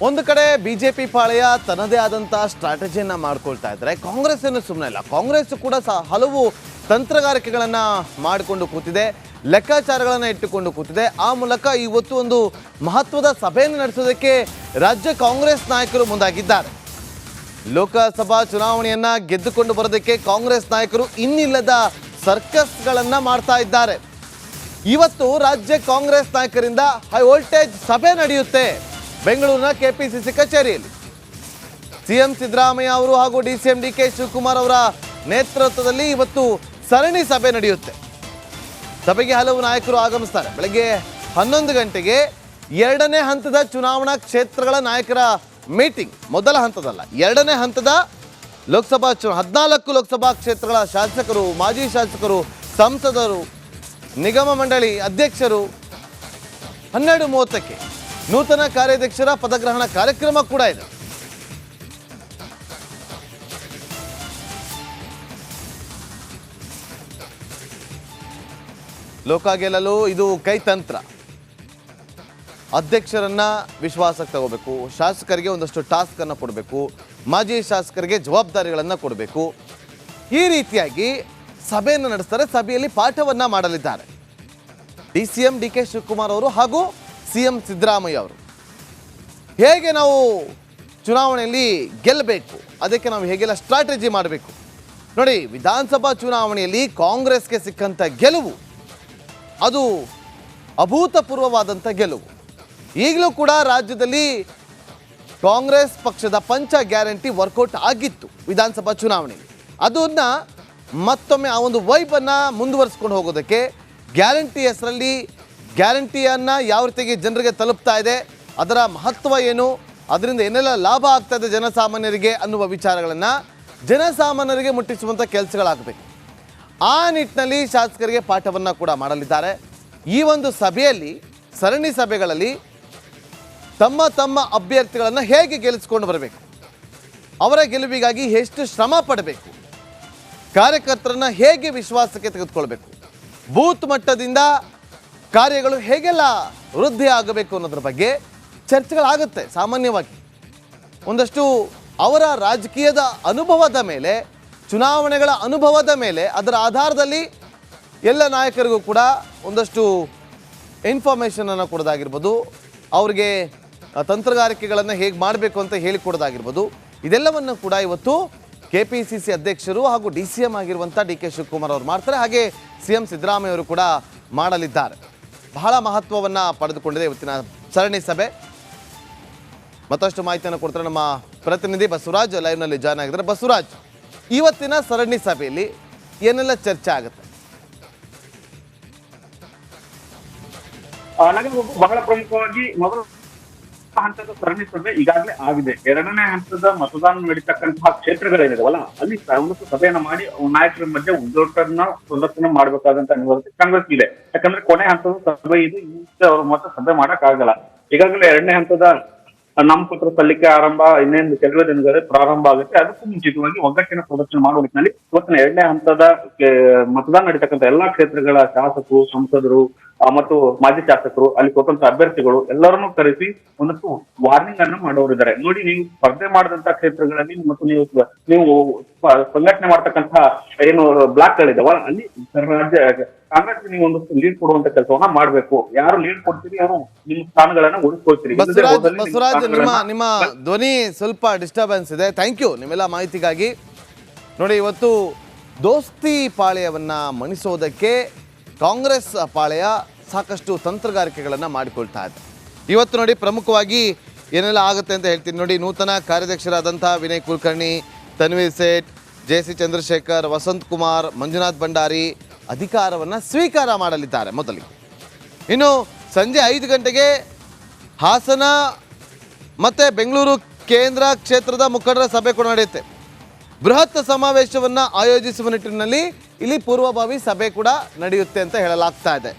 ಒಂದು ಕಡೆ ಬಿಜೆಪಿ ಪಾಳೆಯ ತನ್ನದೇ ಆದಂತಹ ಸ್ಟ್ರಾಟಜಿಯನ್ನ ಮಾಡ್ಕೊಳ್ತಾ ಇದ್ದಾರೆ. ಕಾಂಗ್ರೆಸ್ ಏನು ಸುಮ್ಮನೆ ಇಲ್ಲ. ಕಾಂಗ್ರೆಸ್ ಕೂಡ ಹಲವು ತಂತ್ರಗಾರಿಕೆಗಳನ್ನ ಮಾಡಿಕೊಂಡು ಕೂತಿದೆ, ಲೆಕ್ಕಾಚಾರಗಳನ್ನು ಇಟ್ಟುಕೊಂಡು ಕೂತಿದೆ. ಆ ಮೂಲಕ ಇವತ್ತು ಒಂದು ಮಹತ್ವದ ಸಭೆಯನ್ನು ನಡೆಸೋದಕ್ಕೆ ರಾಜ್ಯ ಕಾಂಗ್ರೆಸ್ ನಾಯಕರು ಮುಂದಾಗಿದ್ದಾರೆ. ಲೋಕಸಭಾ ಚುನಾವಣೆಯನ್ನ ಗೆದ್ದುಕೊಂಡು ಬರೋದಕ್ಕೆ ಕಾಂಗ್ರೆಸ್ ನಾಯಕರು ಇನ್ನಿಲ್ಲದ ಸರ್ಕಸ್ಗಳನ್ನ ಮಾಡ್ತಾ ಇದ್ದಾರೆ. ಇವತ್ತು ರಾಜ್ಯ ಕಾಂಗ್ರೆಸ್ ನಾಯಕರಿಂದ ಹೈ ವೋಲ್ಟೇಜ್ ಸಭೆ ನಡೆಯುತ್ತೆ ಬೆಂಗಳೂರಿನ ಕೆಪಿಸಿಸಿ ಕಚೇರಿಯಲ್ಲಿ. ಸಿಎಂ ಸಿದ್ದರಾಮಯ್ಯ ಅವರು ಹಾಗೂ ಡಿಸಿಎಂ ಡಿಕೆ ಶಿವಕುಮಾರ್ ಅವರ ನೇತೃತ್ವದಲ್ಲಿ ಇವತ್ತು ಸರಣಿ ಸಭೆ ನಡೆಯುತ್ತೆ. ಸಭೆಗೆ ಹಲವು ನಾಯಕರು ಆಗಮಿಸ್ತಾರೆ. ಬೆಳಗ್ಗೆ 11 ಗಂಟೆಗೆ 2ನೇ ಹಂತದ ಚುನಾವಣಾ ಕ್ಷೇತ್ರಗಳ ನಾಯಕರ ಮೀಟಿಂಗ್. ಮೊದಲ ಹಂತದಲ್ಲ, 2ನೇ ಹಂತದ ಲೋಕಸಭಾ 14 ಲೋಕಸಭಾ ಕ್ಷೇತ್ರಗಳ ಶಾಸಕರು, ಮಾಜಿ ಶಾಸಕರು, ಸಂಸದರು, ನಿಗಮ ಮಂಡಳಿ ಅಧ್ಯಕ್ಷರು 12:30ಕ್ಕೆ ನೂತನ ಕಾರ್ಯಾಧ್ಯಕ್ಷರ ಪದಗ್ರಹಣ ಕಾರ್ಯಕ್ರಮ ಕೂಡ ಇದೆ. ಲೋಕ ಗೆಲ್ಲಲು ಇದು ಕೈತಂತ್ರ. ಅಧ್ಯಕ್ಷರನ್ನ ವಿಶ್ವಾಸಕ್ಕೆ ತಗೋಬೇಕು, ಶಾಸಕರಿಗೆ ಒಂದಷ್ಟು ಟಾಸ್ಕ್ ಅನ್ನು ಕೊಡಬೇಕು, ಮಾಜಿ ಶಾಸಕರಿಗೆ ಜವಾಬ್ದಾರಿಗಳನ್ನು ಕೊಡಬೇಕು. ಈ ರೀತಿಯಾಗಿ ಸಭೆಯನ್ನು ನಡೆಸ್ತಾರೆ. ಸಭೆಯಲ್ಲಿ ಪಾಠವನ್ನ ಮಾಡಲಿದ್ದಾರೆ ಡಿಸಿಎಂ ಡಿಕೆ ಶಿವಕುಮಾರ್ ಅವರು ಹಾಗೂ ಸಿಎಂ ಸಿದ್ದರಾಮಯ್ಯ ಅವರು. ಹೇಗೆ ನಾವು ಚುನಾವಣೆಯಲ್ಲಿ ಗೆಲ್ಲಬೇಕು, ಅದಕ್ಕೆ ನಾವು ಹೇಗೆಲ್ಲ ಸ್ಟ್ರಾಟಜಿ ಮಾಡಬೇಕು ನೋಡಿ. ವಿಧಾನಸಭಾ ಚುನಾವಣೆಯಲ್ಲಿ ಕಾಂಗ್ರೆಸ್ಗೆ ಸಿಕ್ಕಂಥ ಗೆಲುವು ಅದು ಅಭೂತಪೂರ್ವವಾದಂಥ ಗೆಲುವು. ಈಗಲೂ ಕೂಡ ರಾಜ್ಯದಲ್ಲಿ ಕಾಂಗ್ರೆಸ್ ಪಕ್ಷದ ಪಂಚ ಗ್ಯಾರಂಟಿ ವರ್ಕೌಟ್ ಆಗಿತ್ತು ವಿಧಾನಸಭಾ ಚುನಾವಣೆಯಲ್ಲಿ. ಅದನ್ನು ಮತ್ತೊಮ್ಮೆ ಆ ಒಂದು ವೈಬನ್ನು ಮುಂದುವರಿಸ್ಕೊಂಡು ಹೋಗೋದಕ್ಕೆ ಗ್ಯಾರಂಟಿ ಹೆಸರಲ್ಲಿ ಗ್ಯಾರಂಟಿಯನ್ನು ಯಾವ ರೀತಿಯಾಗಿ ಜನರಿಗೆ ತಲುಪ್ತಾ ಇದೆ, ಅದರ ಮಹತ್ವ ಏನು, ಅದರಿಂದ ಏನೆಲ್ಲ ಲಾಭ ಆಗ್ತಾ ಇದೆ ಜನಸಾಮಾನ್ಯರಿಗೆ ಅನ್ನುವ ವಿಚಾರಗಳನ್ನು ಜನಸಾಮಾನ್ಯರಿಗೆ ಮುಟ್ಟಿಸುವಂಥ ಕೆಲಸಗಳಾಗಬೇಕು. ಆ ನಿಟ್ಟಿನಲ್ಲಿ ಶಾಸಕರಿಗೆ ಪಾಠವನ್ನು ಕೂಡ ಮಾಡಲಿದ್ದಾರೆ. ಈ ಒಂದು ಸಭೆಯಲ್ಲಿ, ಸರಣಿ ಸಭೆಗಳಲ್ಲಿ ತಮ್ಮ ತಮ್ಮ ಅಭ್ಯರ್ಥಿಗಳನ್ನು ಹೇಗೆ ಗೆಲ್ಲಿಸ್ಕೊಂಡು ಬರಬೇಕು, ಅವರ ಗೆಲುವಿಗಾಗಿ ಎಷ್ಟು ಶ್ರಮ ಪಡಬೇಕು, ಕಾರ್ಯಕರ್ತರನ್ನು ಹೇಗೆ ವಿಶ್ವಾಸಕ್ಕೆ ತೆಗೆದುಕೊಳ್ಬೇಕು, ಬೂತ್ ಮಟ್ಟದಿಂದ ಕಾರ್ಯಗಳು ಹೇಗೆಲ್ಲ ವೃದ್ಧಿ ಆಗಬೇಕು ಅನ್ನೋದ್ರ ಬಗ್ಗೆ ಚರ್ಚೆಗಳಾಗುತ್ತೆ. ಸಾಮಾನ್ಯವಾಗಿ ಒಂದಷ್ಟು ಅವರ ರಾಜಕೀಯದ ಅನುಭವದ ಮೇಲೆ, ಚುನಾವಣೆಗಳ ಅನುಭವದ ಮೇಲೆ, ಅದರ ಆಧಾರದಲ್ಲಿ ಎಲ್ಲ ನಾಯಕರಿಗೂ ಕೂಡ ಒಂದಷ್ಟು ಇನ್ಫಾರ್ಮೇಷನನ್ನು ಕೊಡೋದಾಗಿರ್ಬೋದು, ಅವ್ರಿಗೆ ತಂತ್ರಗಾರಿಕೆಗಳನ್ನು ಹೇಗೆ ಮಾಡಬೇಕು ಅಂತ ಹೇಳಿಕೊಡೋದಾಗಿರ್ಬೋದು, ಇದೆಲ್ಲವನ್ನು ಕೂಡ ಇವತ್ತು ಕೆಪಿಸಿಸಿ ಅಧ್ಯಕ್ಷರು ಹಾಗೂ ಡಿಸಿಎಂ ಆಗಿರುವಂಥ ಡಿಕೆ ಶಿವಕುಮಾರ್ ಅವರು ಮಾಡ್ತಾರೆ. ಹಾಗೆ ಸಿಎಂ ಸಿದ್ದರಾಮಯ್ಯ ಅವರು ಕೂಡ ಮಾಡಲಿದ್ದಾರೆ. ಬಹಳ ಮಹತ್ವವನ್ನು ಪಡೆದುಕೊಂಡಿದೆ ಇವತ್ತಿನ ಸರಣಿ ಸಭೆ. ಮತ್ತಷ್ಟು ಮಾಹಿತಿಯನ್ನು ಕೊಡ್ತಾರೆ ನಮ್ಮ ಪ್ರತಿನಿಧಿ ಬಸವರಾಜ್, ಲೈವ್ನಲ್ಲಿ ಜಾಯ್ನ್ ಆಗಿದ್ದಾರೆ. ಬಸವರಾಜ್, ಇವತ್ತಿನ ಸರಣಿ ಸಭೆಯಲ್ಲಿ ಏನೆಲ್ಲ ಚರ್ಚೆ ಆಗುತ್ತೆ? ಬಹಳ ಪ್ರಮುಖವಾಗಿ ಮೊದಲ ಹಂತದ ಸರಣಿ ಸಭೆ ಈಗಾಗಲೇ ಆಗಿದೆ. 2ನೇ ಹಂತದ ಮತದಾನ ನಡೀತಕ್ಕಂತಹ ಕ್ಷೇತ್ರಗಳೇನಿದಾವಲ್ಲ, ಅಲ್ಲಿ ಒಂದಷ್ಟು ಸಭೆಯನ್ನ ಮಾಡಿ ನಾಯಕರ ಮಧ್ಯೆ ಒಗ್ಗಟ್ಟನ್ನ ಪ್ರದರ್ಶನ ಮಾಡಬೇಕಾದಂತ ಅನಿವಾರ್ಯತೆ ಕಾಂಗ್ರೆಸ್ ಇದೆ. ಯಾಕಂದ್ರೆ ಕೊನೆ ಹಂತದ ಸಭೆ ಇದು, ಅವ್ರ ಮತ್ತೆ ಸಭೆ ಮಾಡಕ್ ಆಗಲ್ಲ. ಈಗಾಗಲೇ 2ನೇ ಹಂತದ ನಾಮಪತ್ರ ಸಲ್ಲಿಕೆ ಆರಂಭ ಇನ್ನೇನು ಕೆಲವೇ ದಿನಗಳೇ ಪ್ರಾರಂಭ ಆಗುತ್ತೆ. ಅದಕ್ಕೂ ಮುಂಚಿತವಾಗಿ ಒಗ್ಗಟ್ಟಿನ ಪ್ರದರ್ಶನ ಮಾಡುವ ನಿಟ್ಟಿನಲ್ಲಿ ಇವತ್ತಿನ 2ನೇ ಹಂತದ ಮತದಾನ ನಡೀತಕ್ಕಂಥ ಎಲ್ಲಾ ಕ್ಷೇತ್ರಗಳ ಶಾಸಕರು, ಸಂಸದರು ಮತ್ತು ಮಾಜಿ ಶಾಸಕರು, ಅಲ್ಲಿ ಕೊಟ್ಟಂತ ಅಭ್ಯರ್ಥಿಗಳು ಎಲ್ಲರನ್ನೂ ಕರೆಸಿ ಒಂದಷ್ಟು ವಾರ್ನಿಂಗ್ ಅನ್ನು ಮಾಡೋರಿದ್ದಾರೆ. ನೋಡಿ, ನೀವು ಸ್ಪರ್ಧೆ ಮಾಡಿದಂತಹ ಕ್ಷೇತ್ರಗಳಲ್ಲಿ ಮತ್ತು ನೀವು ಸಂಘಟನೆ ಮಾಡ್ತಕ್ಕಂತಹ ಏನು ಬ್ಲಾಕ್ ಗಳಿದಾವ, ಅಲ್ಲಿ ರಾಜ್ಯ ಕಾಂಗ್ರೆಸ್ ನೀವು ಒಂದಷ್ಟು ಲೀಡ್ ಕೊಡುವಂತ ಕೆಲಸವನ್ನ ಮಾಡ್ಬೇಕು. ಯಾರು ಲೀಡ್ ಕೊಡ್ತೀರಿ ಅವರು ನಿಮ್ಮ ಸ್ಥಾನಗಳನ್ನ ಉಳಿಸ್ಕೊಳ್ತೀರಿ. ಬಸವರಾಜ್, ನಿಮ್ಮ ಧ್ವನಿ ಸ್ವಲ್ಪ ಡಿಸ್ಟರ್ಬೆನ್ಸ್ ಇದೆ. ಥ್ಯಾಂಕ್ ಯು ನಿಮ್ಮೆಲ್ಲ ಮಾಹಿತಿಗಾಗಿ. ನೋಡಿ, ಇವತ್ತು ದೋಸ್ತಿ ಪಾಳ್ಯವನ್ನ ಮಣಿಸೋದಕ್ಕೆ ಕಾಂಗ್ರೆಸ್ ಪಾಳೆಯ ಸಾಕಷ್ಟು ತಂತ್ರಗಾರಿಕೆಗಳನ್ನು ಮಾಡಿಕೊಳ್ತಾ ಇದೆ. ಇವತ್ತು ನೋಡಿ, ಪ್ರಮುಖವಾಗಿ ಏನೆಲ್ಲ ಆಗುತ್ತೆ ಅಂತ ಹೇಳ್ತೀನಿ ನೋಡಿ. ನೂತನ ಕಾರ್ಯಾಧ್ಯಕ್ಷರಾದಂಥ ವಿನಯ್ ಕುಲಕರ್ಣಿ, ತನ್ವೀರ್ ಸೇಠ್, ಜೆ.ಸಿ. ಚಂದ್ರಶೇಖರ್, ವಸಂತ್ ಕುಮಾರ್, ಮಂಜುನಾಥ್ ಭಂಡಾರಿ ಅಧಿಕಾರವನ್ನು ಸ್ವೀಕಾರ ಮಾಡಲಿದ್ದಾರೆ ಮೊದಲಿಗೆ. ಇನ್ನು ಸಂಜೆ 5 ಗಂಟೆಗೆ ಹಾಸನ ಮತ್ತು ಬೆಂಗಳೂರು ಕೇಂದ್ರ ಕ್ಷೇತ್ರದ ಮುಖಂಡರ ಸಭೆ ಕೂಡ ನಡೆಯುತ್ತೆ. ಬೃಹತ್ ಸಮಾವೇಶವನ್ನು ಆಯೋಜಿಸುವ ನಿಟ್ಟಿನಲ್ಲಿ ಇಲ್ಲಿ ಪೂರ್ವಭಾವಿ ಸಭೆ ಕೂಡ ನಡೆಯುತ್ತೆ ಅಂತ ಹೇಳಲಾಗ್ತಾ ಇದೆ.